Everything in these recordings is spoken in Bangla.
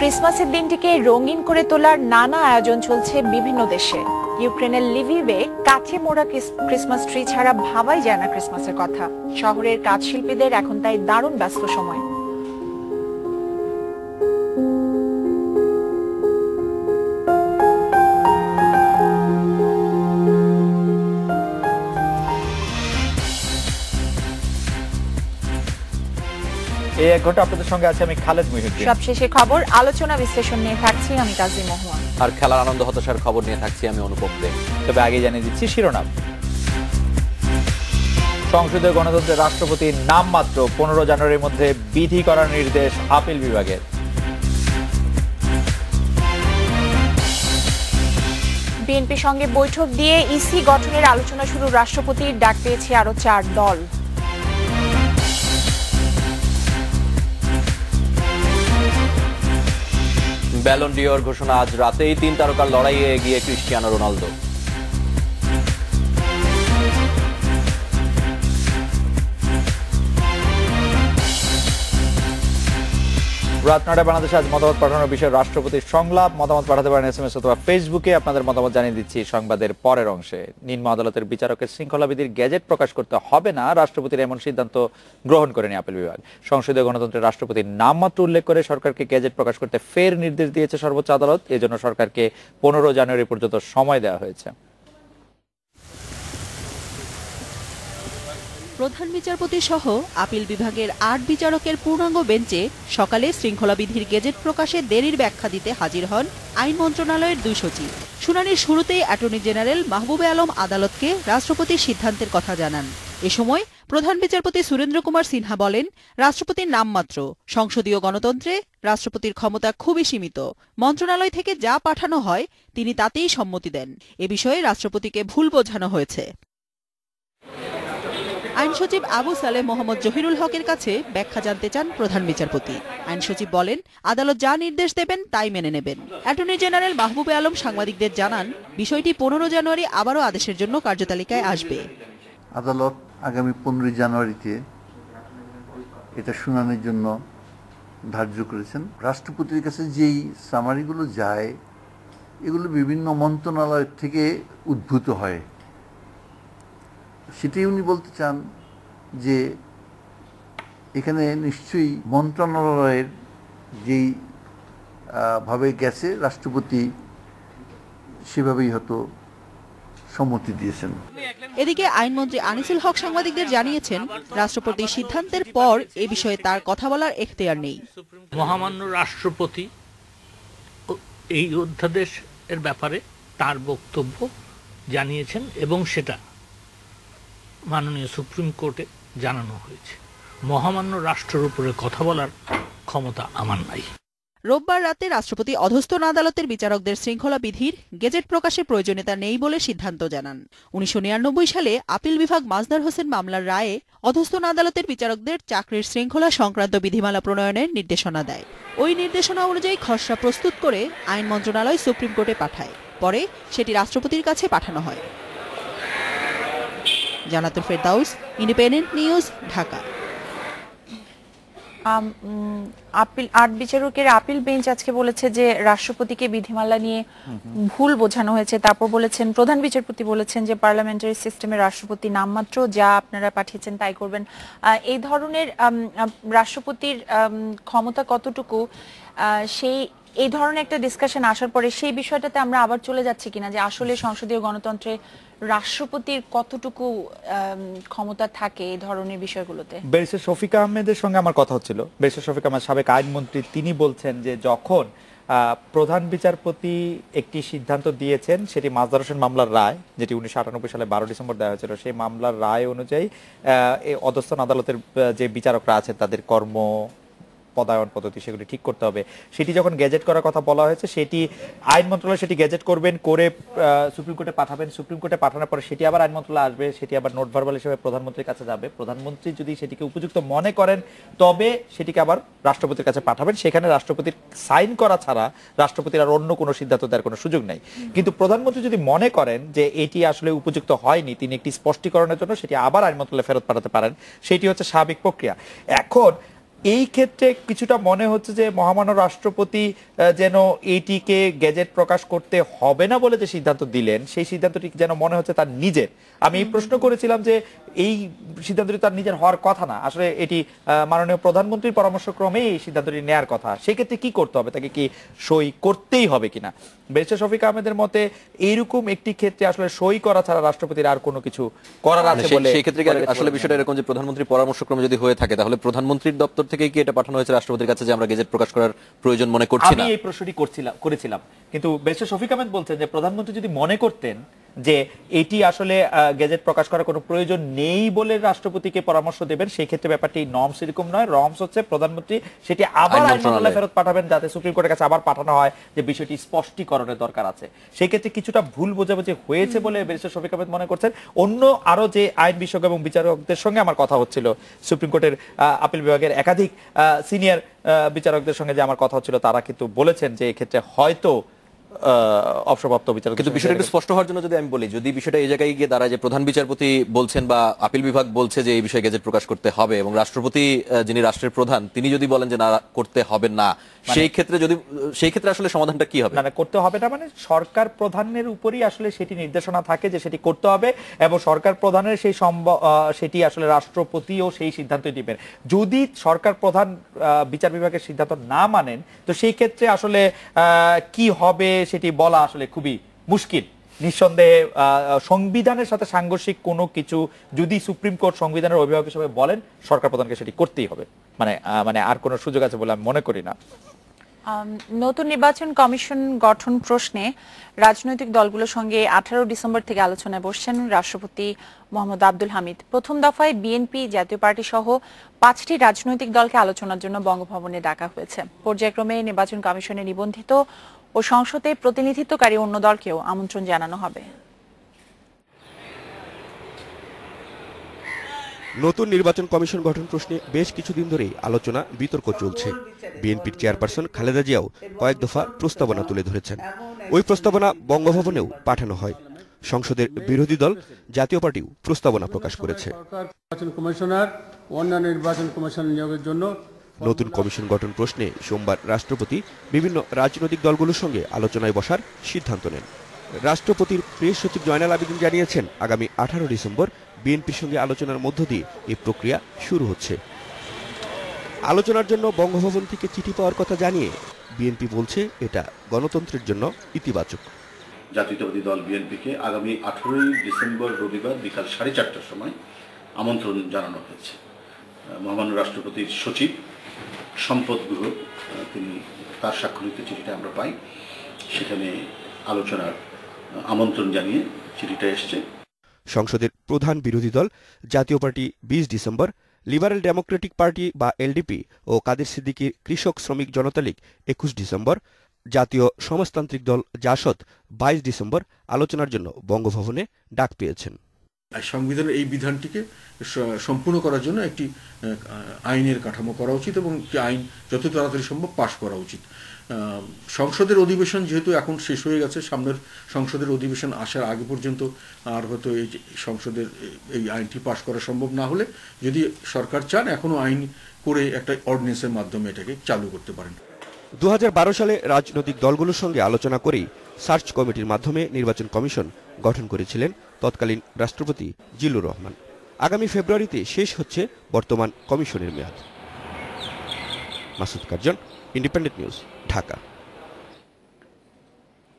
ক্রিসমাসের দিনটিকে রঙিন করে তোলার নানা আয়োজন চলছে বিভিন্ন দেশে। ইউক্রেনের লিভিভে কাঠে মোড়া ক্রিসমাস ট্রি ছাড়া ভাবাই যায় না ক্রিসমাসের কথা। শহরের কাঠ শিল্পীদের এখন তাই দারুণ ব্যস্ত সময়। এই এক ঘন্টা আপনাদের সঙ্গে আছে আমি খালেদ মুহিউদ্দিন। সবশেষে খবর, আলোচনা বিশ্লেষণ নিয়ে থাকছি আমি কাজী মোহন, আর খেলার আনন্দ হতাশার খবর নিয়ে থাকছি আমি অনুপম দে। তবে আগে জানিয়ে দিচ্ছি শিরোনাম। সংসদীয় গণতন্ত্রের রাষ্ট্রপতির নামমাত্র 15 জানুয়ারির মধ্যে বিধি করার নির্দেশ আপিল বিভাগের। বিএনপির সঙ্গে বৈঠক দিয়ে ইসি গঠনের আলোচনা শুরু, রাষ্ট্রপতির ডাক পেয়েছে আরো 4 দল। ব্যালন ডিওর ঘোষণা আজ রাতেই, 3 তারকার লড়াইয়ে এগিয়ে ক্রিস্টিয়ানো রোনালদো। রাত 9টায় বাংলাদেশে আজ মতামত পাঠানোর বিষয়ে রাষ্ট্রপতির সংলাপ। মতামত পাঠাতে পারেন SMS অথবা ফেসবুকে। আপনাদের মতামত জানিয়ে দিচ্ছি সংবাদের পরের অংশে। নিম্ন আদালতের বিচারকের শৃঙ্খলাবিধির গেজেট প্রকাশ করতে হবে না, রাষ্ট্রপতির এমন সিদ্ধান্ত গ্রহণ করেনি আপিল বিভাগ। সংসদীয় গণতন্ত্রের রাষ্ট্রপতির নামমাত্র উল্লেখ করে সরকারকে গেজেট প্রকাশ করতে ফের নির্দেশ দিয়েছে সর্বোচ্চ আদালত। এজন্য সরকারকে 15 জানুয়ারি পর্যন্ত সময় দেওয়া হয়েছে। প্রধান বিচারপতি সহ আপিল বিভাগের 8 বিচারকের পূর্ণাঙ্গ বেঞ্চে সকালে শৃঙ্খলাবিধির গেজেট প্রকাশে দেরির ব্যাখ্যা দিতে হাজির হন আইন মন্ত্রণালয়ের 2 সচিব। শুনানির শুরুতেই অ্যাটর্নি জেনারেল মাহবুবে আলম আদালতকে রাষ্ট্রপতির সিদ্ধান্তের কথা জানান। এ সময় প্রধান বিচারপতি সুরেন্দ্র কুমার সিনহা বলেন, রাষ্ট্রপতির নামমাত্র, সংসদীয় গণতন্ত্রে রাষ্ট্রপতির ক্ষমতা খুবই সীমিত। মন্ত্রণালয় থেকে যা পাঠানো হয় তিনি তাতেই সম্মতি দেন। এ বিষয়ে রাষ্ট্রপতিকে ভুল বোঝানো হয়েছে। আইন সচিব আবু সালেহ মোহাম্মদ জহিরুল হকের কাছে ব্যাখ্যা জানতে চান প্রধান বিচারপতি। আইন সচিব বলেন, আদালত যা নির্দেশ দেবেন তাই মেনে নেবেন। অ্যাটর্নি জেনারেল মাহবুবে আলম সাংবাদিকদের জানান, বিষয়টি 15 জানুয়ারি আবারও আদেশের জন্য কার্যতালিকায় আসবে। আদালত আগামী 15 জানুয়ারিতে এটা শুনানির জন্য ধার্য করেছেন। রাষ্ট্রপতির কাছে যেই সামারিগুলো যায় এগুলো বিভিন্ন মন্ত্রণালয় থেকে উদ্ভূত হয়। সেটাই উনি বলতে চান যে এখানে নিশ্চয়ই মন্ত্রণালয়ের যেই ভাবে গেছে রাষ্ট্রপতি সেভাবেই হয়তো সম্মতি দিয়েছেন। এদিকে আইনমন্ত্রী আনিসুল হক সাংবাদিকদের জানিয়েছেন, রাষ্ট্রপতির সিদ্ধান্তের পর এ বিষয়ে তার কথা বলার এখতিয়ার নেই। মহামান্য রাষ্ট্রপতি এই অধ্যাদেশ এর ব্যাপারে তার বক্তব্য জানিয়েছেন এবং সেটা মাননীয় সুপ্রিম কোর্টে জানানো হয়েছে। মহামান্য রাষ্ট্রের উপরে কথা বলার ক্ষমতা আমার নাই। রোববার রাতে রাষ্ট্রপতি অধস্তন আদালতের বিচারকদের শৃঙ্খলা বিধির গেজেট প্রকাশের প্রয়োজনীয়তা নেই বলে সিদ্ধান্ত জানান। 1999 সালে আপিল বিভাগ মাজদার হোসেন মামলার রায়ে অধস্তন আদালতের বিচারকদের চাকরির শৃঙ্খলা সংক্রান্ত বিধিমালা প্রণয়নের নির্দেশনা দেয়। ওই নির্দেশনা অনুযায়ী খসড়া প্রস্তুত করে আইন মন্ত্রণালয় সুপ্রিম কোর্টে পাঠায়। পরে সেটি রাষ্ট্রপতির কাছে পাঠানো হয়। জানাতুল ফেরদাউস, ইন্ডিপেন্ডেন্ট নিউজ, ঢাকা। আপিল 8 বিচারকের আপিল বেঞ্চ আজকে বলেছে যে রাষ্ট্রপতিকে বিধিমালা নিয়ে ভুল বোঝানো হয়েছে। তারপর বলেছেন, প্রধান বিচারপতি বলেছেন যে পার্লামেন্টারি সিস্টেমে রাষ্ট্রপতি নামমাত্র, যা আপনারা পাঠিয়েছেন তাই করবেন। এই ধরনের রাষ্ট্রপতির ক্ষমতা কতটুকু, এই ধরনের একটা ডিসকাশন আসার পরে সেই বিষয়টাতে আমরা আবার চলে যাচ্ছি কিনা যে আসলে সংসদীয় গণতন্ত্রে রাষ্ট্রপতির কতটুকু ক্ষমতা থাকে এই ধরনের বিষয়গুলোতে। ব্যারিস্টার শফিক আহমেদের সঙ্গে আমার কথা হচ্ছিল। ব্যারিস্টার শফিক আহমেদ সাবেক আইনমন্ত্রী, তিনি বলছেন যে যখন প্রধান বিচারপতি একটি সিদ্ধান্ত দিয়েছেন, সেটি মাজদার হোসেন মামলার রায়, যেটি 1998 সালে 12 ডিসেম্বর দেওয়া হয়েছিল, সেই মামলার রায় অনুযায়ী অধস্তন আদালতের যে বিচারকরা আছেন তাদের কর্ম পদায়ন পদ্ধতি সেগুলি ঠিক করতে হবে। সেটি যখন গেজেট করার কথা বলা হয়েছে, সেটি আইন মন্ত্রণালয় সেটি গেজেট করবেন, করে সুপ্রিম কোর্টে পাঠাবেন। সুপ্রিম কোর্টে পাঠানোর পরে সেটি আবার আইন মন্ত্রণালয় আসবে, সেটি আবার নোট ভার্বাল হিসেবে প্রধানমন্ত্রীর কাছে যাবে। প্রধানমন্ত্রী যদি সেটিকে উপযুক্ত মনে করেন তবে সেটিকে আবার রাষ্ট্রপতির কাছে পাঠাবেন। সেখানে রাষ্ট্রপতির সাইন করা ছাড়া রাষ্ট্রপতির আর অন্য কোনো সিদ্ধান্ত দেওয়ার কোনো সুযোগ নেই। কিন্তু প্রধানমন্ত্রী যদি মনে করেন যে এটি আসলে উপযুক্ত হয়নি, তিনি একটি স্পষ্টীকরণের জন্য সেটি আবার আইন মন্ত্রণালয়ে ফেরত পাঠাতে পারেন। সেটি হচ্ছে স্বাভাবিক প্রক্রিয়া। এখন এই ক্ষেত্রে কিছুটা মনে হচ্ছে যে মহামান্য রাষ্ট্রপতি যেন এইটিকে গেজেট প্রকাশ করতে হবে না বলে যে সিদ্ধান্ত দিলেন, সেই সিদ্ধান্তটি যেন মনে হচ্ছে তার নিজের। আমি এই প্রশ্ন করেছিলাম যে এই সিদ্ধান্তটি তার নিজের হওয়ার কথা না, আসলে এটি মাননীয় প্রধানমন্ত্রীর পরামর্শক্রমে এই সিদ্ধান্তটি নেয়ার কথা। সেক্ষেত্রে কি করতে হবে, তাকে কি সই করতেই হবে কিনা? ব্যারিস্টার শফিক আহমেদের মতে এইরকম একটি ক্ষেত্রে আসলে সই করা ছাড়া রাষ্ট্রপতির আর কোনো কিছু করার আছে বলে সেই ক্ষেত্রে আসলে বিষয়টা এরকম যে প্রধানমন্ত্রীর পরামর্শক্রমে যদি হয়ে থাকে তাহলে প্রধানমন্ত্রীর দপ্তর থেকে কি এটা পাঠানো হয়েছে রাষ্ট্রপতির কাছে যে আমরা গেজেট প্রকাশ করার প্রয়োজন মনে করছি না? আমি এই প্রশ্নটি করেছিলাম, কিন্তু ব্যারিস্টার শফিক আহমেদ বলছেন যে প্রধানমন্ত্রী যদি মনে করতেন যে এটি আসলে গেজেট প্রকাশ করার কোনো প্রয়োজন নেই বলে রাষ্ট্রপতিকে পরামর্শ দেবেন, সেই ক্ষেত্রে ব্যাপারটি নর্মস এরকম নয়। নর্মস হচ্ছে প্রধানমন্ত্রী সেটি আবার আইন মন্ত্রণালয়ে ফেরত পাঠাবেন, যাতে সুপ্রিম কোর্টের কাছে আবার পাঠানো হয় যে বিষয়টি স্পষ্টীকরণের দরকার আছে। সেই ক্ষেত্রে কিছুটা ভুল বোঝাবুঝি হয়েছে বলে ব্যারিস্টার শফিক আহমেদ মনে করছেন। অন্য আরো যে আইন বিশেষজ্ঞ এবং বিচারকদের সঙ্গে আমার কথা হচ্ছিল, সুপ্রিম কোর্টের আপিল বিভাগের একাধিক সিনিয়র বিচারকদের সঙ্গে যে আমার কথা হচ্ছিল, তারা কিন্তু বলেছেন যে এক্ষেত্রে হয়তো অবসরপ্রাপ্ত বিচারক। কিন্তু বিষয়টা একটু স্পষ্ট হওয়ার জন্য যদি আমি বলি, যদি বিষয়টা এই জায়গায় গিয়ে দাঁড়ায় যে প্রধান বিচারপতি বলছেন বা আপিল বিভাগ বলছে যে এই বিষয়ে গেজেট প্রকাশ করতে হবে এবং রাষ্ট্রপতি যিনি রাষ্ট্রের প্রধান তিনি যদি বলেন যে না করতে হবে না, সেই ক্ষেত্রে আসলে সমাধানটা কি হবে? না করতে হবে না মানে সরকার প্রধানের উপরই আসলে সেটি নির্দেশনা থাকে যে সেটি করতে হবে, এবং সরকার প্রধানের সেটি আসলে রাষ্ট্রপতিও সেই সিদ্ধান্ত নেবেন। যদি সরকার প্রধান বিচার বিভাগের সিদ্ধান্ত না মানেন, তো সেই ক্ষেত্রে আসলে কি হবে সেটি বলা আসলে খুবই মুশকিল। নিঃসন্দেহে সংবিধানের সাথে সাংঘর্ষিক কোনো কিছু যদি সুপ্রিম কোর্ট সংবিধানের অভিভাবক হিসেবে বলেন, সরকার প্রধানকে সেটি করতেই হবে, মানে আর কোনো সুযোগ আছে বলে আমি মনে করি না। নতুন নির্বাচন কমিশন গঠন প্রশ্নে রাজনৈতিক দলগুলোর সঙ্গে 18 ডিসেম্বর থেকে আলোচনায় বসছেন রাষ্ট্রপতি মোহাম্মদ আব্দুল হামিদ। প্রথম দফায় বিএনপি, জাতীয় পার্টি সহ 5টি রাজনৈতিক দলকে আলোচনার জন্য বঙ্গভবনে ডাকা হয়েছে। পর্যায়ক্রমে নির্বাচন কমিশনে নিবন্ধিত ও সংসদে প্রতিনিধিত্বকারী অন্য দলকেও আমন্ত্রণ জানানো হবে। নতুন নির্বাচন কমিশন গঠন প্রশ্নে বেশ কিছুদিন ধরেই আলোচনা বিতর্ক চলছে। বিএনপির চেয়ারপারসন খালেদা জিয়াও কয়েক দফা প্রস্তাবনা তুলে ধরেছেন। ওই প্রস্তাবনা বঙ্গভবনেও পাঠানো হয়। সংসদের বিরোধী দল জাতীয় পার্টিও প্রস্তাবনা প্রকাশ করেছে। নতুন কমিশন গঠন প্রশ্নে সোমবার রাষ্ট্রপতি বিভিন্ন রাজনৈতিক দলগুলোর সঙ্গে আলোচনায় বসার সিদ্ধান্ত নেন। রাষ্ট্রপতির প্রেস সচিব জয়নাল আবেদিন জানিয়েছেন, আগামী 18 ডিসেম্বর বিএনপির সঙ্গে আলোচনার মধ্য দিয়ে এই প্রক্রিয়া শুরু হচ্ছে। আলোচনার জন্য বঙ্গভবন থেকে চিঠি পাওয়ার কথা জানিয়ে বিএনপি বলছে এটা গণতন্ত্রের জন্য ইতিবাচক। জাতীয়তাবাদী দল বিএনপিকে আগামী 18 ডিসেম্বর রবিবার বিকাল 4:30টার সময় আমন্ত্রণ জানানো হয়েছে। মহামান্য রাষ্ট্রপতির সচিব সম্পদ গুহ তিনি তার স্বাক্ষরিত চিঠিটা আমরা পাই, সেখানে আলোচনার আমন্ত্রণ জানিয়ে চিঠিটা এসছে। সংসদের প্রধান বিরোধী দল জাতীয় party 20 December, liberal Democratic party বা এলডিপি ও কাদের সিদ্দিকীর কৃষক শ্রমিক জনতা লীগ 21 ডিসেম্বর, জাতীয় সমাজতান্ত্রিক দল জাসদ 22 ডিসেম্বর আলোচনার জন্য বঙ্গভবনে ডাক পেয়েছেন। সংবিধানের এই বিধানটিকে সম্পূর্ণ করার জন্য একটি আইনের কাঠামো করা উচিত এবং আইন যত তাড়াতাড়ি সম্ভব পাশ করা উচিত। সংসদের অধিবেশন যেহেতু এখন শেষ হয়ে গেছে, সামনের সংসদের অধিবেশন আসার আগে পর্যন্ত আর হয়তো এই সংসদের এই আইনটি পাশ করা সম্ভব না হলে, যদি সরকার চান এখনো আইন করে একটা অর্ডিন্যান্সের মাধ্যমে এটাকে চালু করতে পারেন। 2012 সালে রাজনৈতিক দলগুলোর সঙ্গে আলোচনা করেই সার্চ কমিটির মাধ্যমে নির্বাচন কমিশন গঠন করেছিলেন তৎকালীন রাষ্ট্রপতি জিল্লুর রহমান। আগামী ফেব্রুয়ারিতে শেষ হচ্ছে বর্তমান কমিশনের মেয়াদ। Masud Curzon, independent News, Dhaka.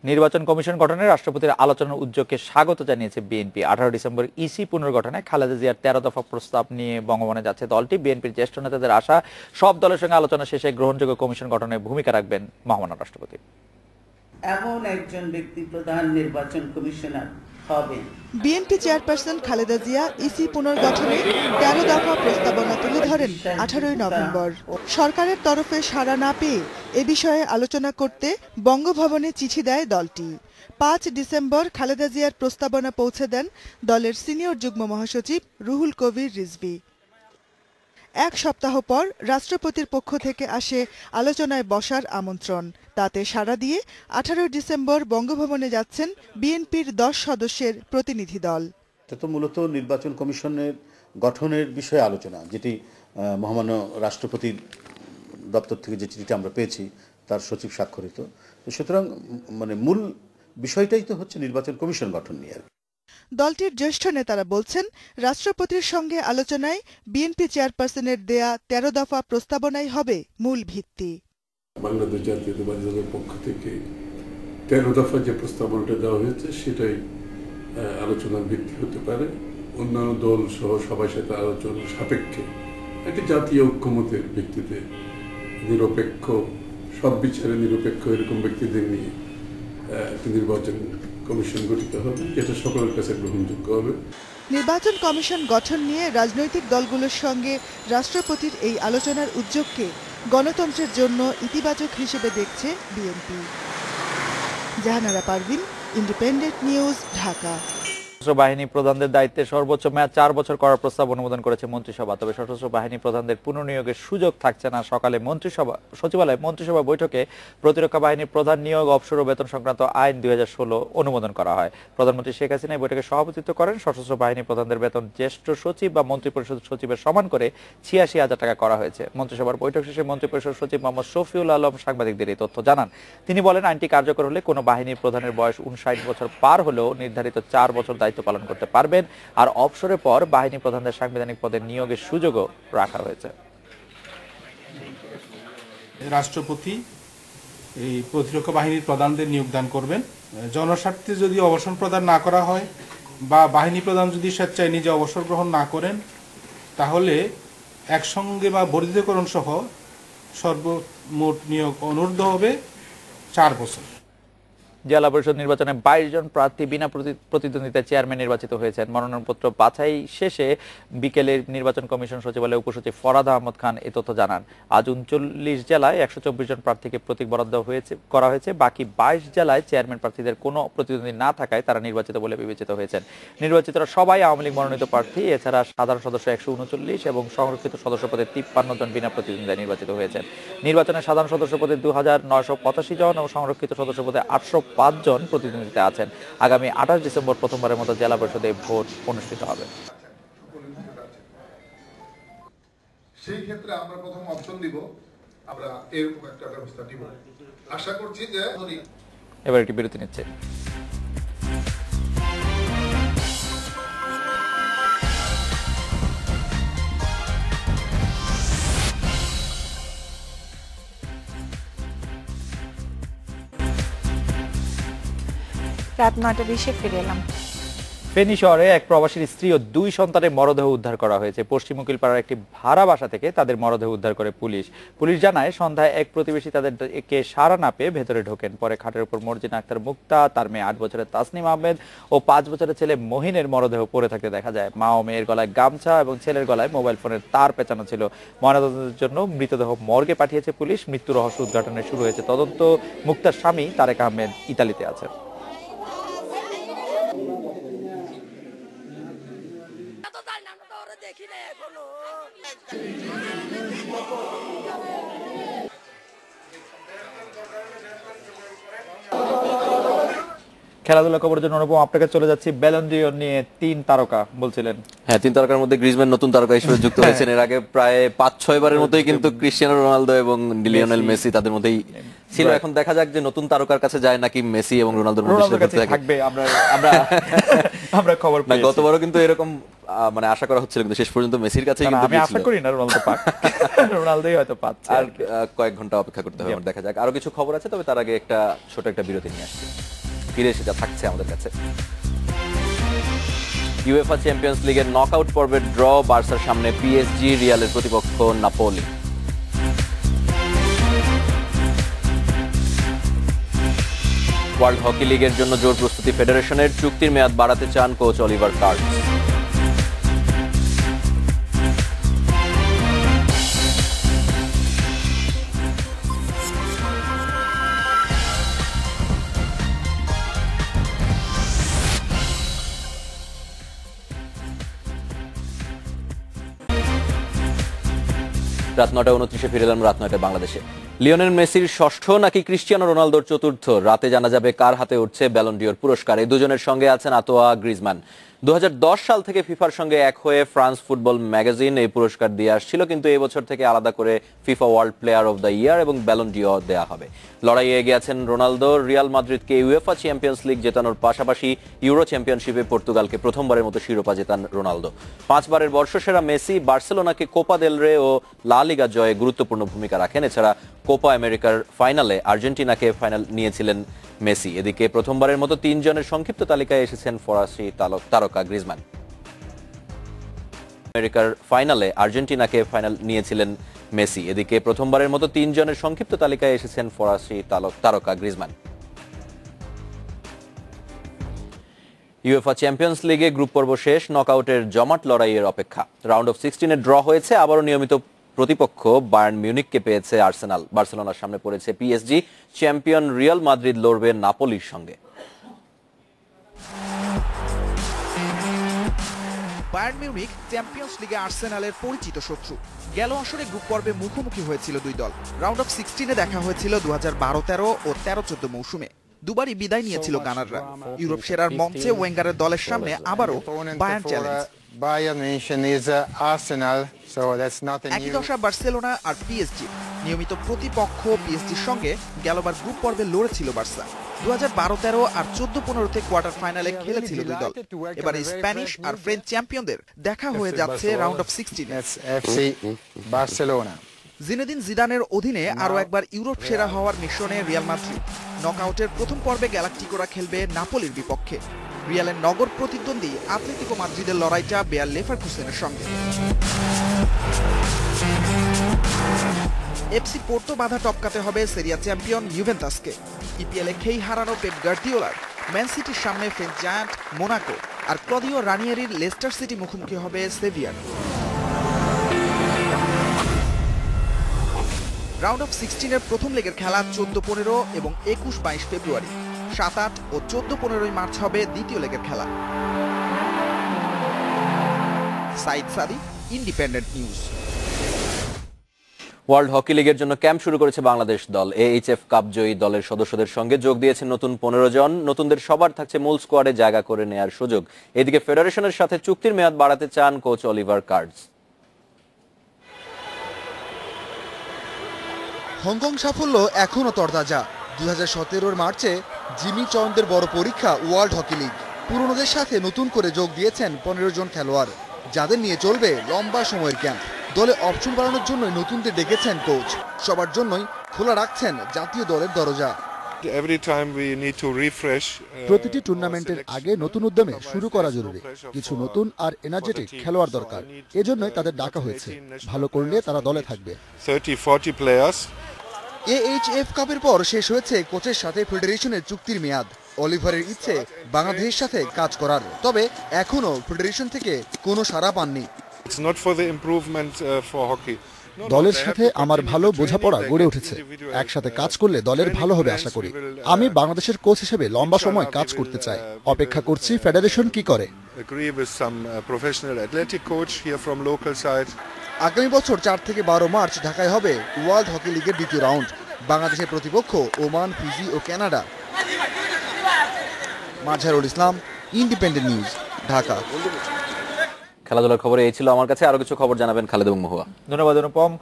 নির্বাচন কমিশন গঠনে রাষ্ট্রপতির আলোচনার উদ্যোগকে স্বাগত জানিয়েছে বিএনপি। 18 ডিসেম্বর ইসি পুনর্গঠনে খালেদা জিয়ার 13 দফা প্রস্তাব নিয়ে বঙ্গভবনে যাচ্ছে দলটি। বিএনপির জ্যেষ্ঠ নেতাদের আশা, সব দলের সঙ্গে আলোচনা শেষে গ্রহণযোগ্য কমিশন গঠনে ভূমিকা রাখবেন মহামান্য রাষ্ট্রপতি। এমন একজন ব্যক্তি প্রধান নির্বাচন কমিশনার হবে। BNP chairperson Khaleda Zia EC পুনর্গঠনে 13 দফা প্রস্তাবনা তুলে ধরেন 18 নভেম্বর। সরকারের তরফে সাড়া না পেয়ে এ বিষয়ে আলোচনা করতে বঙ্গভবনে চিঠি দেয় দলটি। 5 ডিসেম্বর খালেদা জিয়ার প্রস্তাবনা পৌঁছে দেন দলের সিনিয়র যুগ্ম মহাসচিব রুহুল কবির রিজভী। এক সপ্তাহ পর রাষ্ট্রপতির পক্ষ থেকে আসে আলোচনায় বসার আমন্ত্রণ। তাতে সাড়া দিয়ে 18 ডিসেম্বর বঙ্গভবনে যাচ্ছেন বিএনপির 10 সদস্যের প্রতিনিধি দল। এটা তো মূলত নির্বাচন কমিশনের গঠনের বিষয়ে আলোচনা, যেটি মহামান্য রাষ্ট্রপতির দপ্তর থেকে যে চিঠিটা আমরা পেয়েছি তার সচিব স্বাক্ষরিত। তো সুতরাং মানে মূল বিষয়টাই তো হচ্ছে নির্বাচন কমিশন গঠন নিয়ে। দলটির জ্যেষ্ঠ নেতারা বলছেন, রাষ্ট্রপতির সঙ্গে আলোচনায় বিএনপি চেয়ারপারসনের দেয়া 13 দফা প্রস্তাবনাই হবে মূল ভিত্তি। বাংলাদেশ জাতীয়তাবাদী দলের পক্ষ থেকে 13 দফা যে প্রস্তাবনাটা দেওয়া হয়েছে সেটাই আলোচনার ভিত্তি হতে পারে। অন্যান্য দল সহ সবার সাথে আলোচনা সাপেক্ষে একটি জাতীয় ঐক্যমতের ভিত্তিতে নিরপেক্ষ, সব বিচারে নিরপেক্ষ এরকম ব্যক্তিদের নিয়ে একটি নির্বাচন কমিশন গঠিত হবে, যেটা সকলের কাছে গ্রহণযোগ্য হবে। নির্বাচন কমিশন গঠন নিয়ে রাজনৈতিক দলগুলোর সঙ্গে রাষ্ট্রপতির এই আলোচনার উদ্যোগকে গণতন্ত্রের জন্য ইতিবাচক হিসেবে দেখছে বিএনপি। Jahanara Parvin, Independent News, Dhaka. সশস্ত্র বাহিনী প্রধানদের দায়িত্বে সর্বোচ্চ মেয়াদ 4 বছর করার প্রস্তাব অনুমোদন করেছে মন্ত্রিসভা। তবে সশস্ত্র বাহিনী প্রধানদের পুনর্নিয়োগের সুযোগ থাকছে না। সকালে সচিবালয়ে মন্ত্রিসভা বৈঠকে প্রতিরক্ষা বাহিনীর প্রধান নিয়োগ, অবসর ও বেতন সংক্রান্ত আইন 2016 অনুমোদন করা হয়। প্রধানমন্ত্রী শেখ হাসিনা এই বৈঠকে সভাপতিত্ব করেন। সশস্ত্র বাহিনী প্রধানদের বেতন জ্যেষ্ঠ সচিব বা মন্ত্রিপরিষদ সচিবের সমান করে 86,000 টাকা করা হয়েছে। মন্ত্রিসভার বৈঠক শেষে মন্ত্রিপরিষদ সচিব মোহাম্মদ শফিউল আলম সাংবাদিকদের এই তথ্য জানান। তিনি বলেন, আইনটি কার্যকর হলে কোনো বাহিনীর প্রধানের বয়স 59 বছর পার হলেও নির্ধারিত 4 বছর দায়িত্ব পালন করতে পারবেন। আর অবসরের পর বাহিনী প্রধানদের সাংবিধানিক পদে নিয়োগের সুযোগও রাখা হয়েছে। রাষ্ট্রপতি এই প্রতিরক্ষা বাহিনীর প্রধানদের নিয়োগদান করবেন। জনস্বার্থে যদি অবসর প্রদান না করা হয় বা বাহিনী প্রধান যদি স্বেচ্ছায় নিজে অবসর গ্রহণ না করেন, তাহলে একসঙ্গে বা বর্ধিতকরণ সহ সর্বমোট নিয়োগ অনুর্ধ্ব হবে 4 বছর। জেলা পরিষদ নির্বাচনে 22 জন প্রার্থী বিনা প্রতিদ্বন্দ্বিতায় চেয়ারম্যান নির্বাচিত হয়েছেন। মনোনয়নপত্র বাছাই শেষে বিকেলে নির্বাচন কমিশন সচিবালয়ের উপসচিব ফরাদ আহমদ খান এই তথ্য জানান। আজ 39 জেলায় 124 জন প্রার্থীকে প্রতীক বরাদ্দ করা হয়েছে। বাকি 22 জেলায় চেয়ারম্যান প্রার্থীদের কোনো প্রতিদ্বন্দ্বী না থাকায় তারা নির্বাচিত বলে বিবেচিত হয়েছেন। নির্বাচিতরা সবাই আওয়ামী লীগ মনোনীত প্রার্থী। এছাড়া সাধারণ সদস্য 139 এবং সংরক্ষিত সদস্য পদে 53 জন বিনা প্রতিদ্বন্দ্বিতায় নির্বাচিত হয়েছেন। নির্বাচনে সাধারণ সদস্য পদে 2985 জন এবং সংরক্ষিত সদস্য পদে 805 জন প্রতিদ্বন্দ্বিতা আছেন। আগামী 28 ডিসেম্বর প্রথমবারের মতো জেলা পরিষদে ভোট অনুষ্ঠিত হবে। সেই ক্ষেত্রে আমরা প্রথম অপশন দিব, আমরা এরকম একটা ব্যবস্থা দিব। আশা করছি যে এবার একটি বিরতি নিচ্ছে। রাত 9:20 ফিরে এলাম। ফেনী শহরে এক প্রবাসীর স্ত্রী ও 2 সন্তানের মরদেহ উদ্ধার করা হয়েছে। পশ্চিম উকিলপাড়ার একটি ভাড়া বাসা থেকে তাদের মরদেহ উদ্ধার করে পুলিশ। পুলিশ জানায়, সন্ধ্যায় এক প্রতিবেশী তাদেরকে সাড়া না পেয়ে ভেতরে ঢোকেন। পরে খাটের উপর মর্জিনা আক্তার মুক্তা, তার মেয়ে 8 বছরের তাসনিম আহমেদ ও 5 বছরের ছেলে মহিনের মরদেহ পড়ে থাকতে দেখা যায়। মা ও মেয়ের গলায় গামছা এবং ছেলের গলায় মোবাইল ফোনের তার পেঁচানো ছিল। ময়নাতদন্তের জন্য মৃতদেহ মর্গে পাঠিয়েছে পুলিশ। মৃত্যু রহস্য উদ্ঘাটনে শুরু হয়েছে তদন্ত। মুক্তার স্বামী তারেক আহমেদ ইতালিতে আছেন। খেলাধুলা খবরের জন্য অনুপম আপনাকে চলে যাচ্ছি। ব্যালন ডিওর নিয়ে 3 তারকা বলছিলেন। হ্যাঁ, 3 তারকার মধ্যে গ্রিজম্যান নতুন তারকা হিসেবে যুক্ত হয়েছেন। এর আগে প্রায় 5-6 বারের মতোই কিন্তু ক্রিস্টিয়ানো রোনালদো এবং লিওনেল মেসি তাদের মধ্যেই ছিল। এখন দেখা যাক যে নতুন তারকার কাছে যায় নাকি মেসি এবং রোনালদোর মধ্যে থাকবে। আমরা খবর পেয়েছি। গতবারও কিন্তু এরকম মানে আশা করা হচ্ছিল, কিন্তু শেষ পর্যন্ত মেসির কাছেই কিন্তু আমি আশা করি না রোনালদো পাক। রোনালদোই হয়তো পাচ্ছে। আর কয়েক ঘন্টা অপেক্ষা করতে হবে, দেখা যাক। আরো কিছু খবর আছে, তবে তার আগে ছোট একটা বিরতি নিয়ে আসছি। ফিরে এসে যা থাকছে আমাদের কাছে। ইউএফা চ্যাম্পিয়ন্স লিগের নকআউট পর্বের ড্র, বার্সার সামনে পিএসজি, রিয়ালের প্রতিপক্ষ নাপোলি। ওয়ার্ল্ড হকি লিগের জন্য জোর প্রস্তুতি ফেডারেশনের। চুক্তির মেয়াদ বাড়াতে চান কোচ অলিভার কার্টস। রাত 9:29 ফিরে এলাম রাত 9টায় বাংলাদেশে। লিওনেল মেসির ষষ্ঠ নাকি ক্রিস্টিয়ানো রোনালদোর চতুর্থ, রাতে জানা যাবে কার হাতে উঠছে ব্যালন ডিওর পুরস্কার। এই দুজনের সঙ্গে আছেন আতোয়া গ্রিজমান। 2010 সাল থেকে ফিফার সঙ্গে এক হয়ে ফ্রান্স ফুটবল ম্যাগাজিন এই পুরস্কার দিয়ে আসছিল, কিন্তু এই বছর থেকে আলাদা করে FIFA world player of the year এবং ব্যালন ডিওর দেয়া হবে। লড়াইয়ে এগিয়ে আছেন রোনালদো। রিয়াল মাদ্রিদকে ইউএফা চ্যাম্পিয়ন্স লিগ জেতানোর পাশাপাশি ইউরো চ্যাম্পিয়নশিপে পর্তুগালকে প্রথমবারের মতো শিরোপা জেতান রোনালদো। 5 বারের বর্ষসেরা মেসি বার্সেলোনাকে কোপা দেল রে ও লা লিগা জয়ে গুরুত্বপূর্ণ ভূমিকা রাখেন। এছাড়া কোপা আমেরিকার ফাইনালে আর্জেন্টিনাকে ফাইনাল নিয়েছিলেন মেসি। এদিকে প্রথমবারের মতো 3 জনের সংক্ষিপ্ত তালিকায় এসেছেন ফরাসি তারকা গ্রিজমান। আমেরিকার ফাইনালে আর্জেন্টিনাকে ফাইনাল নিয়েছিলেন মেসি। এদিকে প্রথমবারের মতো 3 জনের সংক্ষিপ্ত তালিকায় এসেছেন ফরাসি তারকা গ্রিজমান। ইউএফা চ্যাম্পিয়ন্স লিগে গ্রুপ পর্ব শেষ, নকআউটের জমাট লড়াইয়ের অপেক্ষা। রাউন্ড অফ 16-এ ড্র হয়েছে, আবারও নিয়মিত প্রতিপক্ষ বায়ার্ন মিউনিখকে পেয়েছে আর্সেনাল। বার্সেলোনার সামনে পড়েছে পিএসজি। চ্যাম্পিয়ন রিয়াল মাদ্রিদ লড়বে নাপোলির সঙ্গে। বায়ার্ন মিউনিখ চ্যাম্পিয়ন্স লিগে আর্সেনালের পরিচিত শত্রু। গেল আসরে গ্রুপ পর্বে মুখোমুখি হয়েছিল দুই দল। রাউন্ড অফ 16-এ দেখা হয়েছিল 2012-13 ও 13-14 মৌসুমে। দুবারই বিদায় নিয়েছিল গানাররা। ইউরোপ সেরার মঞ্চে ওয়েঙ্গারের দলের সামনে আবারও বায়ার্ন চ্যালেঞ্জ। একই দশা বার্সেলোনা আর পিএসজি। নিয়মিত প্রতিপক্ষ পিএসজির সঙ্গে গেলবার গ্রুপ পর্বে লড়েছিল বার্সা। 2012-13 আর 14-15-তে কোয়ার্টার ফাইনালে খেলেছিল দুই দল। এবার স্প্যানিশ আর ফ্রেঞ্চ চ্যাম্পিয়নদের দেখা হয়ে যাচ্ছে রাউন্ড অফ 16-এ। জিনেদিন জিদানের অধীনে আরও একবার ইউরোপ সেরা হওয়ার মিশনে রিয়াল মাদ্রিদ। নকআউটের প্রথম পর্বে গ্যালাকটিকোরা খেলবে নাপোলির বিপক্ষে। রিয়ালের নগর প্রতিদ্বন্দ্বী আতলেতিকো মাদ্রিদের লড়াইটা বেয়ার লেভারকুসেনের সঙ্গে। এফসি পোর্তো বাধা টপকাতে হবে সেরিয়া চ্যাম্পিয়ন ইউভেন্টাসকে। ইপিএলে খেই হারানো পেপ গার্দিওলার ম্যান সিটির সামনে ফ্রেঞ্চ জায়ান্ট মোনাকো আর ক্লদিও রানিয়েরির লেস্টার সিটি মুখোমুখি হবে সেভিয়ার। রাউন্ড অফ 16-এর প্রথম লেগের খেলা 14-15 এবং 21-22 ফেব্রুয়ারি। 7-8 ও 14-15 মার্চ হবে দ্বিতীয় লেগের খেলা। সাইদ সাদি, ইন্ডিপেন্ডেন্ট নিউজ। ওয়ার্ল্ড হকি লিগের জন্য ক্যাম্প শুরু করেছে বাংলাদেশ দল। এইচএফ কাপ জয়ী দলের সদস্যদের সঙ্গে যোগ দিয়েছেন নতুন 15 জন। নতুনদের সবার থাকছে মূল স্কোয়াডে জায়গা করে নেয়ার সুযোগ। এদিকে ফেডারেশনের সাথে চুক্তির মেয়াদ বাড়াতে চান কোচ অলিভার কার্ডস। হংকং সাফল্য এখনও তরতাজা। 2017-এর মার্চে জিমি চন্দের বড় পরীক্ষা ওয়ার্ল্ড হকি লিগ। পুরনোদের সাথে নতুন করে যোগ দিয়েছেন 15 জন খেলোয়াড়, যাদের নিয়ে চলবে লম্বা সময়ের ক্যাম্প। দলে অপশন বাড়ানোর জন্য নতুনদের ডেকেছেন কোচ। সবার জন্যই খোলা রাখছেন জাতীয় দলের দরজা। প্রতিটি টুর্নামেন্টের আগে নতুন উদ্যমে শুরু করা জরুরি। কিছু নতুন আর এনার্জেটিক খেলোয়াড় দরকার, এজন্যই তাদের ডাকা হয়েছে। ভালো করলে তারা দলে থাকবে। এইচএফ কাপের পর শেষ হয়েছে কোচের সাথে ফেডারেশনের চুক্তির মেয়াদ। অলিভারের ইচ্ছে বাংলাদেশের সাথে কাজ করার, তবে এখনো ফেডারেশন থেকে কোনো সাড়া পাননি। দলের সাথে আমার ভালো বোঝাপড়া গড়ে উঠেছে। একসাথে কাজ করলে দলের ভালো হবে আশা করি। আমি বাংলাদেশের কোচ হিসেবে লম্বা সময় কাজ করতে চাই। অপেক্ষা করছি ফেডারেশন কি করে। আগামী বছর 4 থেকে 12 মার্চ ঢাকায় হবে ওয়ার্ল্ড হকি লিগের দ্বিতীয় রাউন্ড। বাংলাদেশের প্রতিপক্ষ ওমান, ফিজি ও কানাডা। মাঝহারুল ইসলাম, ইন্ডিপেন্ডেন্ট নিউজ, ঢাকা। খেলাধুলার খবরে এই ছিল আমার কাছে। আরো কিছু খবর জানাবেন খালেদ এবং মহুয়া। ধন্যবাদ অনুপম।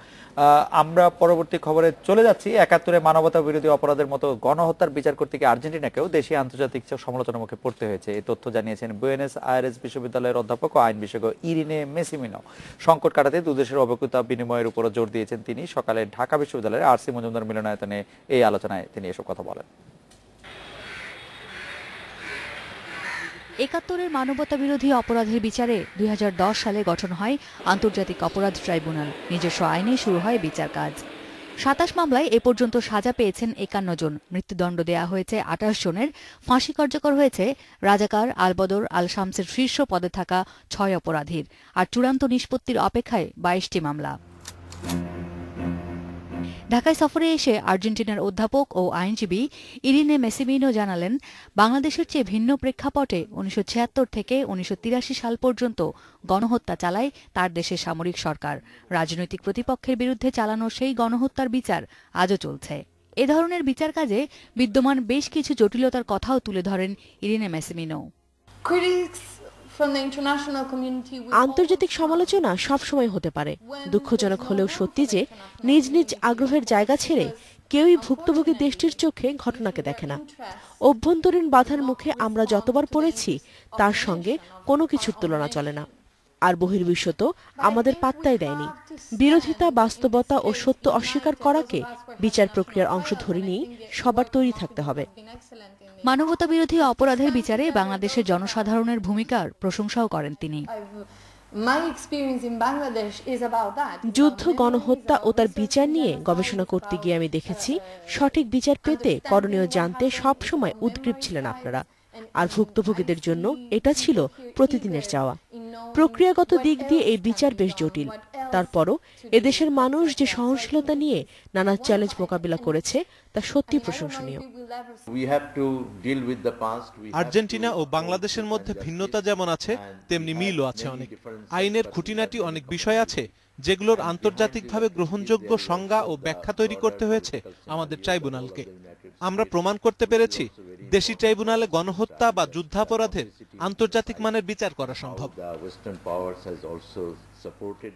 আমরা পরবর্তী খবরে চলে যাচ্ছি। 71-এ মানবতা বিরোধী অপরাধের মতো গণহত্যার বিচার করতে গিয়ে আর্জেন্টিনাকেও দেশি আন্তর্জাতিক সমালোচনার মুখে পড়তে হয়েছে। এই তথ্য জানিয়েছেন বুয়েনোস আয়ারেস বিশ্ববিদ্যালয়ের অধ্যাপক ও আইন বিশেষজ্ঞ ইরিনে মেসিমিনো। সংকট কাটাতে দুদেশের অভিজ্ঞতা বিনিময়ের উপর জোর দিয়েছেন তিনি। সকালে ঢাকা বিশ্ববিদ্যালয়ের আরসি মজুমদার মিলনায়তনে এই আলোচনায় তিনি এসব কথা বলেন। 71-এর মানবতা বিরোধী অপরাধের বিচারে 2010 সালে গঠন হয় আন্তর্জাতিক অপরাধ ট্রাইব্যুনাল। নিজস্ব আইনে শুরু হয় বিচার কাজ। 27 মামলায় এ পর্যন্ত সাজা পেয়েছেন 51 জন। মৃত্যুদণ্ড দেয়া হয়েছে 28 জনের। ফাঁসি কার্যকর হয়েছে রাজাকার, আলবদর, আল শামসের শীর্ষ পদে থাকা 6 অপরাধীর। আর চূড়ান্ত নিষ্পত্তির অপেক্ষায় 22টি মামলা। ঢাকায় সফরে এসে আর্জেন্টিনার অধ্যাপক ও আইনজীবী ইরিনে মেসিমিনো জানালেন, বাংলাদেশের চেয়ে ভিন্ন প্রেক্ষাপটে 1976 থেকে 1983 সাল পর্যন্ত গণহত্যা চালায় তার দেশের সামরিক সরকার। রাজনৈতিক প্রতিপক্ষের বিরুদ্ধে চালানো সেই গণহত্যার বিচার আজও চলছে। এ ধরনের বিচার কাজে বিদ্যমান বেশ কিছু জটিলতার কথাও তুলে ধরেন ইরিনে মেসিমিনো। আন্তর্জাতিক সমালোচনা সবসময় হতে পারে। দুঃখজনক হলেও সত্যি যে নিজ নিজ আগ্রহের জায়গা ছেড়ে কেউই ভুক্তভোগী দেশটির চোখে ঘটনাকে দেখে না। অভ্যন্তরীণ বাধার মুখে আমরা যতবার পড়েছি তার সঙ্গে কোনো কিছুর তুলনা চলে না। আর বহির্বিশ্ব তো আমাদের পাত্তাই দেয়নি। বিরোধিতা, বাস্তবতা ও সত্য অস্বীকার করাকে বিচার প্রক্রিয়ার অংশ ধরে নিয়ে সবার তৈরি থাকতে হবে। মানবতা বিরোধী অপরাধের বিচারে বাংলাদেশের জনসাধারণের ভূমিকার প্রশংসাও করেন তিনি। যুদ্ধ, গণহত্যা ও তার বিচার নিয়ে গবেষণা করতে গিয়ে আমি দেখেছি, সঠিক বিচার পেতে করণীয় জানতে সবসময় উদ্গ্রীব ছিলেন আপনারা। আর ভুক্তভোগীদের জন্য এটা ছিল প্রতিদিনের চাওয়া। প্রক্রিয়াগত দিক দিয়ে এই বিচার বেশ জটিল। তারপরও এদেশের মানুষ যে সহনশীলতা নিয়ে নানা চ্যালেঞ্জ মোকাবিলা করেছে তা সত্যি প্রশংসনীয়। আর্জেন্টিনা ও বাংলাদেশের মধ্যে ভিন্নতা যেমন আছে, তেমনি মিলও আছে অনেক। আইনের খুঁটিনাটি অনেক বিষয় আছে যেগুলোর আন্তর্জাতিকভাবে গ্রহণযোগ্য সংজ্ঞা ও ব্যাখ্যা তৈরি করতে হয়েছে আমাদের ট্রাইব্যুনালকে। আমরা প্রমাণ করতে পেরেছি দেশি ট্রাইব্যুনালে গণহত্যা বা যুদ্ধাপরাধের আন্তর্জাতিক মানের বিচার করা সম্ভব।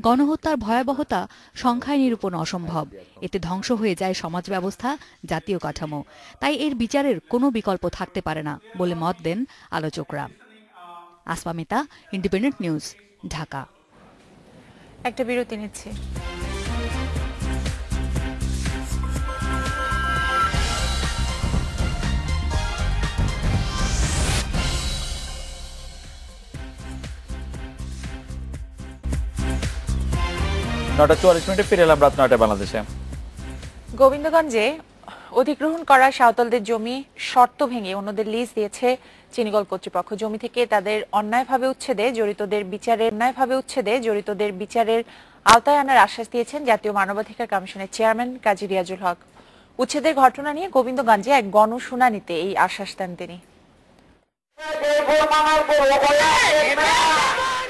গণহত্যার ভয়াবহতা সংখ্যায় নিরূপণ অসম্ভব। এতে ধ্বংস হয়ে যায় সমাজ ব্যবস্থা, জাতীয় কাঠামো। তাই এর বিচারের কোনো বিকল্প থাকতে পারে না বলে মত দেন আলোচকরা। Asma Meta, Independent News, Dhaka. একটা বিরতি নিচ্ছে। নটা 44 মিনিটে ফিরে এলাম রাত 9টায় বাংলাদেশে। গোবিন্দগঞ্জে অধিগ্রহণ করা সাঁওতালদের জমি শর্ত ভেঙে অন্যদের লিজ দিয়েছে চিনিকল কর্তৃপক্ষ। জমি থেকে তাদের অন্যায়ভাবে উচ্ছেদে জড়িতদের বিচারের আওতায় আনার আশ্বাস দিয়েছেন জাতীয় মানবাধিকার কমিশনের চেয়ারম্যান কাজী রিয়াজুল হক। উচ্ছেদের ঘটনা নিয়ে গোবিন্দগঞ্জে এক গণশুনানিতে এই আশ্বাস দেন তিনি।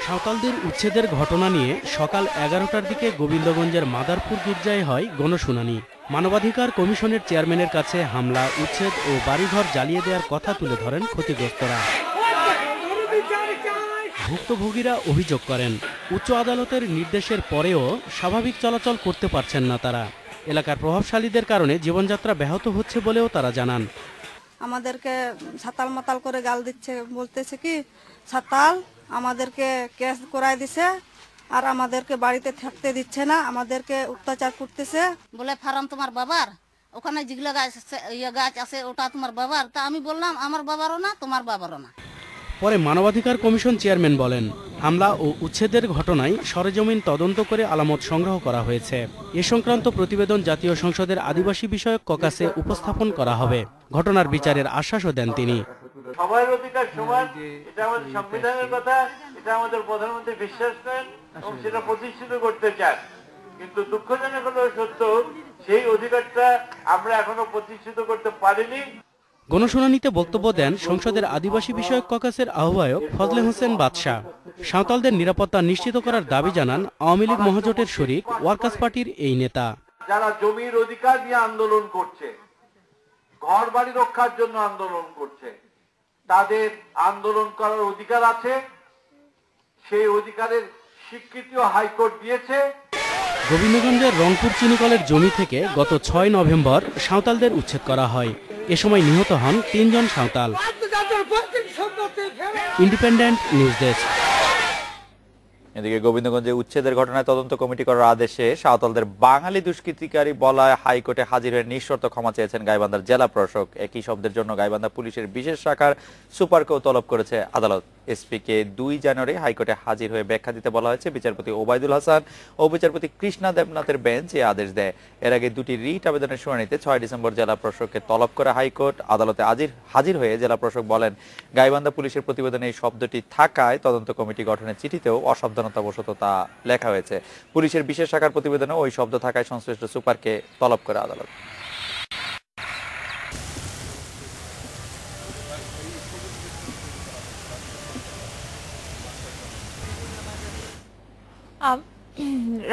সাঁওতালদের উচ্ছেদের ঘটনা নিয়ে সকাল 11টার দিকে গোবিন্দগঞ্জের মাদারপুর গির্জায় হয় গণশুনানি। মানবাধিকার কমিশনের চেয়ারম্যানের কাছে হামলা, উচ্ছেদ ও বাড়িঘর জ্বালিয়ে দেওয়ার কথা তুলে ধরেন ক্ষতিগ্রস্তরা। ভুক্তভোগীরা অভিযোগ করেন, উচ্চ আদালতের নির্দেশের পরেও স্বাভাবিক চলাচল করতে পারছেন না তারা। এলাকার প্রভাবশালীদের কারণে জীবনযাত্রা ব্যাহত হচ্ছে বলেও তারা জানান। আমাদেরকে ছাতাল মাতাল করে গাল দিচ্ছে, বলতেছে কি ছাতাল আমাদেরকে কেস করাই দিছে আর আমাদেরকে বাড়িতে থাকতে দিচ্ছে না, আমাদেরকে অত্যাচার করতেছে। বলে ফার্ম তোমার বাবার, ওখানে যেগুলো গাছ আছে ওটা তোমার বাবার। তা আমি বললাম আমার বাবারও না, তোমার বাবারও না। পরে মানবাধিকার কমিশন চেয়ারম্যান বলেন, হামলা ও উচ্ছেদের ঘটনায় সরেজমিন তদন্ত করে আলামত সংগ্রহ করা হয়েছে। এ সংক্রান্ত প্রতিবেদন জাতীয় সংসদের আদিবাসী বিষয়ক ককাসে উপস্থাপন করা হবে। ঘটনার বিচারের আশ্বাসও দেন তিনি। সবার অধিকার সমান, এটা আমাদের সংবিধানের কথা, এটা আমাদের প্রধানমন্ত্রী বিশ্বাস করেন এবং সেটা প্রতিষ্ঠিত করতে চান। কিন্তু দুঃখজনক হলেও সত্য, সেই অধিকারটা আমরা এখনো প্রতিষ্ঠিত করতে পারিনি। গণশুনানিতে বক্তব্য দেন সংসদের আদিবাসী বিষয়ক ককাসের আহ্বায়ক ফজলে হোসেন বাদশাহ। সাঁওতালদের নিরাপত্তা নিশ্চিত করার দাবি জানান আওয়ামী লীগ মহাজোটের শরিক ওয়ার্কার্স পার্টির এই নেতা। যারা জমির অধিকার নিয়ে আন্দোলন করছে, ঘর বাড়ি রক্ষার জন্য আন্দোলন করছে, তাদের আন্দোলন করার অধিকার আছে। সেই অধিকারের স্বীকৃতিও হাইকোর্ট দিয়েছে। গোবিন্দগঞ্জের রংপুর চিনিকলের জমি থেকে গত 6 নভেম্বর সাঁওতালদের উচ্ছেদ করা হয়। এ সময় নিহত হন 3 জন সাঁওতাল। Independent News desk. এদিকে গোবিন্দগঞ্জে উচ্ছেদের ঘটনায় তদন্ত কমিটি করার আদেশে সাঁওতালদের বাঙালি দুষ্কৃতিকারী বলায় হাইকোর্টে হাজির হয়ে নিঃশর্ত ক্ষমা চেয়েছেন গাইবান্ধার জেলা প্রশাসক। একই শব্দের জন্য গাইবান্ধা পুলিশের বিশেষ শাখার সুপারকেও তলব করেছে আদালত। এসপিকে 2 জানুয়ারি হাইকোর্টে হাজির হয়ে ব্যাখ্যা দিতে বলা হয়েছে। বিচারপতি ওবায়দুল হাসান ও বিচারপতি কৃষ্ণা দেবনাথের বেঞ্চ এই আদেশ দেয়। এর আগে 2টি রিট আবেদনের শুনানিতে 6 ডিসেম্বর জেলা প্রশাসককে তলব করে হাইকোর্ট। আদালতে হাজির হয়ে জেলা প্রশাসক বলেন, গাইবান্ধা পুলিশের প্রতিবেদনে এই শব্দটি থাকায় তদন্ত কমিটি গঠনের চিঠিতেও অসাবধানতাবশত তা লেখা হয়েছে। পুলিশের বিশেষ শাখার প্রতিবেদনে ওই শব্দ থাকায় সংশ্লিষ্ট সুপারকে তলব করে আদালত।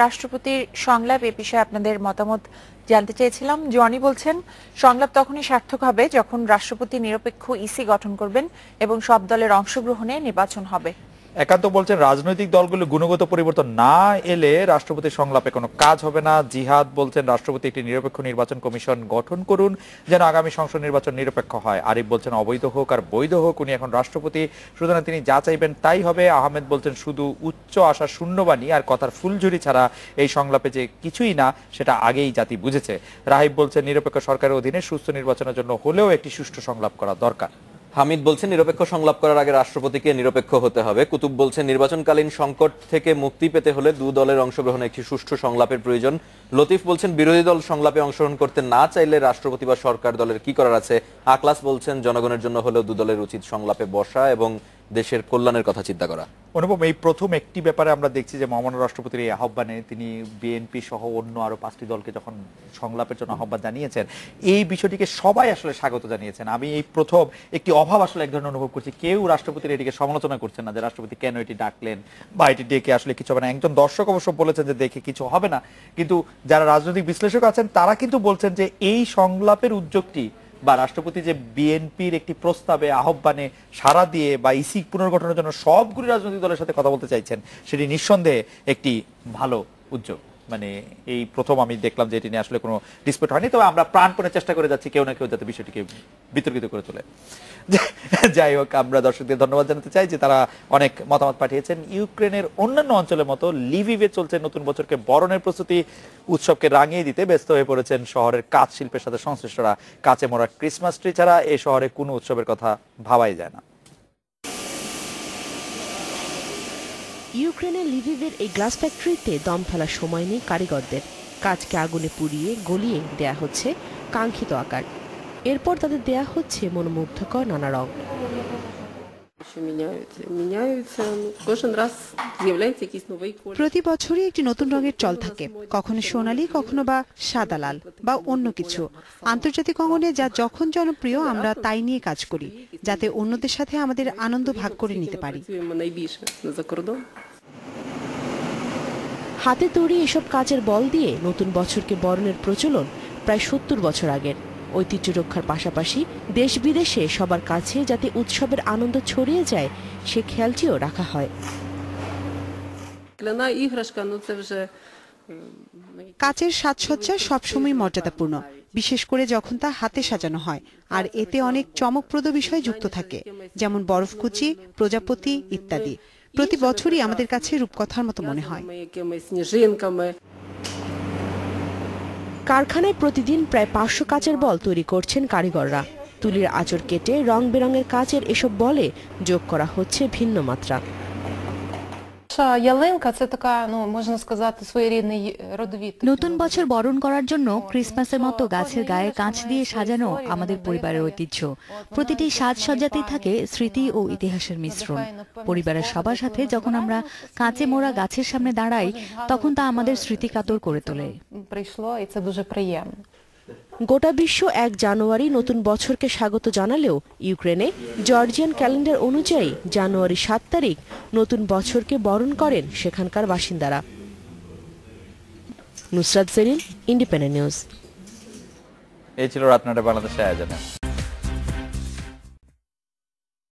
রাষ্ট্রপতির সংলাপ এ বিষয়ে আপনাদের মতামত জানতে চেয়েছিলাম। জনি বলছেন, সংলাপ তখনই সার্থক হবে যখন রাষ্ট্রপতি নিরপেক্ষ ইসি গঠন করবেন এবং সব দলের অংশগ্রহণে নির্বাচন হবে। একান্ত বলছেন, রাজনৈতিক দলগুলো গুণগত পরিবর্তন না এলে রাষ্ট্রপতির সংলাপে কোনো কাজ হবে না। জিহাদ বলছেন, রাষ্ট্রপতি একটি নিরপেক্ষ নির্বাচন কমিশন গঠন করুন যেন আগামী সংসদ নির্বাচন নিরপেক্ষ হয়। আরিফ বলছেন, অবৈধ হোক আর বৈধ হোক উনি এখন রাষ্ট্রপতি, সুতরাং তিনি যা চাইবেন তাই হবে। আহমেদ বলছেন, শুধু উচ্চ আশা শূন্যবাণী আর কথার ফুলঝুরি ছাড়া এই সংলাপে যে কিছুই না সেটা আগেই জাতি বুঝেছে। রাহিব বলছেন, নিরপেক্ষ সরকারের অধীনে সুস্থ নির্বাচনের জন্য হলেও একটি সুষ্ঠু সংলাপ করা দরকার। হামিদ বলছেন, নিরপেক্ষ সংলাপ করার আগে রাষ্ট্রপতিকে নিরপেক্ষ হতে হবে। কুতুব বলছেন, নির্বাচনকালীন সংকট থেকে মুক্তি পেতে হলে 2 দলের অংশগ্রহণে একটি সুষ্ঠু সংলাপের প্রয়োজন। লতিফ বলছেন, বিরোধী দল সংলাপে অংশগ্রহণ করতে না চাইলে রাষ্ট্রপতি বা সরকার দলের কি করার আছে। আকলাস বলছেন, জনগণের জন্য হলেও 2 দলের উচিত সংলাপে বসা এবং দেশের কল্যাণের কথা চিন্তা করা। অনুপম, এই প্রথম একটি ব্যাপারে আমরা দেখছি যে মহামান্য রাষ্ট্রপতির এই আহ্বানে তিনি বিএনপি সহ অন্য আরো 5টি দলকে যখন সংলাপের জন্য আহ্বান জানিয়েছেন, এই বিষয়টিকে সবাই আসলে স্বাগত জানিয়েছেন। আমি এই প্রথম একটি অভাব আসলে এক ধরনের অনুভব করছি, কেউ রাষ্ট্রপতির এটিকে সমালোচনা করছেন না যে রাষ্ট্রপতি কেন এটি ডাকলেন বা এটি ডেকে আসলে কিছু হবে না। একজন দর্শক অবশ্য বলেছেন যে দেখে কিছু হবে না, কিন্তু যারা রাজনৈতিক বিশ্লেষক আছেন তারা কিন্তু বলছেন যে এই সংলাপের উদ্যোগটি বা রাষ্ট্রপতি যে বিএনপির একটি প্রস্তাবে আহ্বানে সাড়া দিয়ে বা ইসি পুনর্গঠনের জন্য সবগুলি রাজনৈতিক দলের সাথে কথা বলতে চাইছেন, সেটি নিঃসন্দেহে একটি ভালো উদ্যোগ। মানে এই প্রথম আমি দেখলাম যে এটি নিয়ে আসলে কোনো ডিসপিউট হয়নি, তবে আমরা প্রাণপণে চেষ্টা করে যাচ্ছি কেউ না কেউ যাতে বিষয়টিকে বিতর্কিত করে তোলে। যাই হোক, আমরা দর্শকদের ধন্যবাদ জানাতে চাই যে তারা অনেক মতামত পাঠিয়েছেন। ইউক্রেনের অন্যান্য অঞ্চলের মতো লিভিভে চলছে নতুন বছরকে বরণের প্রস্তুতি। উৎসবকে রাঙিয়ে দিতে ব্যস্ত হয়ে পড়েছেন শহরের কাঁচ শিল্পের সাথে সংশ্লিষ্টরা। কাঁচে মোড়া ক্রিসমাস ট্রি ছাড়া এই শহরে কোনো উৎসবের কথা ভাবাই যায় না। ইউক্রেনের লিভিভের এই গ্লাস ফ্যাক্টরিতে দম ফেলার সময় নেই কারিগরদের। কাঁচকে আগুনে পুড়িয়ে গলিয়ে দেয়া হচ্ছে কাঙ্ক্ষিত আকার, এরপর তাদের দেয়া হচ্ছে মনোমুগ্ধকর নানা রং। প্রতি বছরই একটি নতুন রঙের চল থাকে, কখনো সোনালী, কখনো বা সাদা লাল বা অন্য কিছু। আন্তর্জাতিক অঙ্গনে যা যখন জনপ্রিয় আমরা তাই নিয়ে কাজ করি, যাতে অন্যদের সাথে আমাদের আনন্দ ভাগ করে নিতে পারি। হাতে তৈরি এসব কাচের বল দিয়ে নতুন বছরকে বরণের প্রচলন প্রায় 70 বছর আগের। ঐতিহ্য রক্ষার পাশাপাশি দেশ বিদেশে সবার কাছে যাতে উৎসবের আনন্দ ছড়িয়ে যায় সে খেয়ালটিও রাখা হয়। কাচের সাজসজ্জা সবসময় মর্যাদাপূর্ণ, বিশেষ করে যখন তা হাতে সাজানো হয়, আর এতে অনেক চমকপ্রদ বিষয় যুক্ত থাকে, যেমন বরফকুচি, প্রজাপতি ইত্যাদি। প্রতি বছরই আমাদের কাছে রূপকথার মতো মনে হয়। কারখানায় প্রতিদিন প্রায় 500 কাচের বল তৈরি করছেন কারিগররা। তুলির আঁচড় কেটে রং বেরঙের কাচের এসব বলে যোগ করা হচ্ছে ভিন্ন মাত্রা। নতুন বছর বরণ করার জন্য ক্রিসমাসের মতো গাছের গায়ে কাঁচ দিয়ে সাজানো আমাদের পরিবারের ঐতিহ্য। প্রতিটি সাজসজ্জাতেই থাকে স্মৃতি ও ইতিহাসের মিশ্রণ। পরিবারের সবার সাথে যখন আমরা কাঁচে মোড়া গাছের সামনে দাঁড়াই, তখন তা আমাদের স্মৃতিকাতর করে তোলে। গোটা বিশ্ব 1 জানুয়ারি নতুন বছরকে স্বাগত জানালেও ইউক্রেনে জর্জিয়ান ক্যালেন্ডার অনুযায়ী জানুয়ারি 7 তারিখ নতুন বছরকে বরণ করেন সেখানকার বাসিন্দারা। Nusrat Jerin, Independent News. এই ছিল রাত 9টায় বাংলাদেশের আয়োজনে।